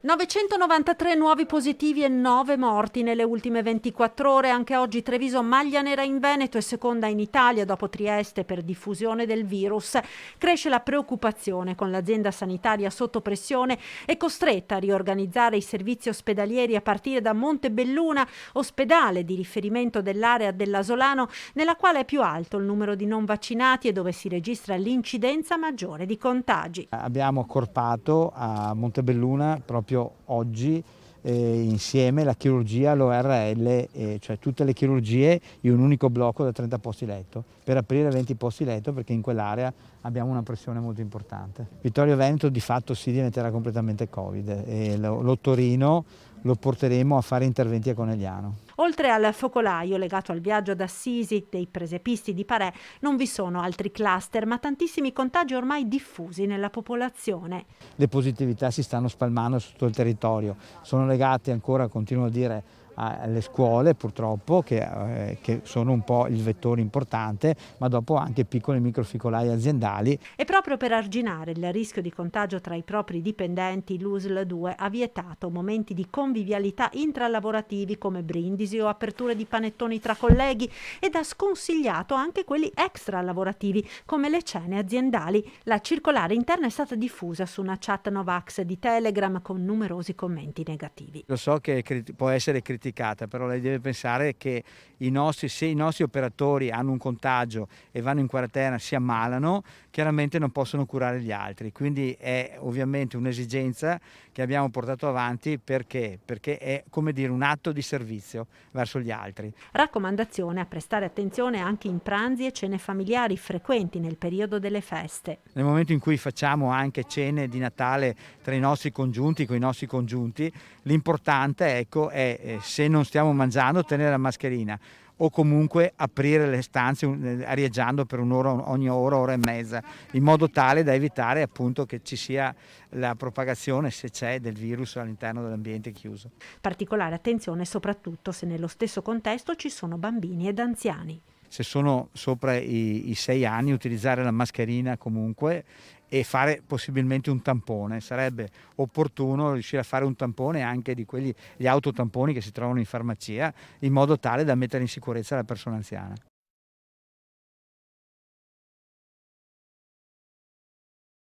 993 nuovi positivi e 9 morti nelle ultime 24 ore. Anche oggi Treviso maglia nera in Veneto e seconda in Italia dopo Trieste per diffusione del virus. Cresce la preoccupazione con l'azienda sanitaria sotto pressione e costretta a riorganizzare i servizi ospedalieri a partire da Montebelluna, ospedale di riferimento dell'area dell'Asolano, nella quale è più alto il numero di non vaccinati e dove si registra l'incidenza maggiore di contagi. Abbiamo accorpato a Montebelluna proprio oggi insieme la chirurgia, l'ORL, cioè tutte le chirurgie in un unico blocco da 30 posti letto, per aprire 20 posti letto perché in quell'area abbiamo una pressione molto importante. Vittorio Veneto di fatto si diventerà completamente Covid e lo Torino lo porteremo a fare interventi a Conegliano. Oltre al focolaio legato al viaggio ad Assisi dei presepisti di Parè, non vi sono altri cluster, ma tantissimi contagi ormai diffusi nella popolazione. Le positività si stanno spalmando su tutto il territorio, sono legate ancora, continuo a dire, alle scuole purtroppo che sono un po' il vettore importante, ma dopo anche piccoli microfocolai aziendali. E proprio per arginare il rischio di contagio tra i propri dipendenti, l'USL 2 ha vietato momenti di convivialità intralavorativi come brindisi o aperture di panettoni tra colleghi ed ha sconsigliato anche quelli extralavorativi come le cene aziendali. La circolare interna è stata diffusa su una chat Novax di Telegram con numerosi commenti negativi. Lo so che può essere criticata, però lei deve pensare che se i nostri operatori hanno un contagio e vanno in quarantena, si ammalano, chiaramente non possono curare gli altri, quindi è ovviamente un'esigenza che abbiamo portato avanti perché è come dire un atto di servizio verso gli altri. Raccomandazione a prestare attenzione anche in pranzi e cene familiari frequenti nel periodo delle feste. Nel momento in cui facciamo anche cene di Natale tra i nostri congiunti, con i nostri congiunti, l'importante è se non stiamo mangiando tenere la mascherina o comunque aprire le stanze arieggiando per un'ora, ogni ora e mezza, in modo tale da evitare appunto che ci sia la propagazione, se c'è, del virus all'interno dell'ambiente chiuso. Particolare attenzione soprattutto se nello stesso contesto ci sono bambini ed anziani. Se sono sopra i 6 anni, utilizzare la mascherina comunque e fare possibilmente un tampone. Sarebbe opportuno riuscire a fare un tampone anche di gli autotamponi che si trovano in farmacia, in modo tale da mettere in sicurezza la persona anziana.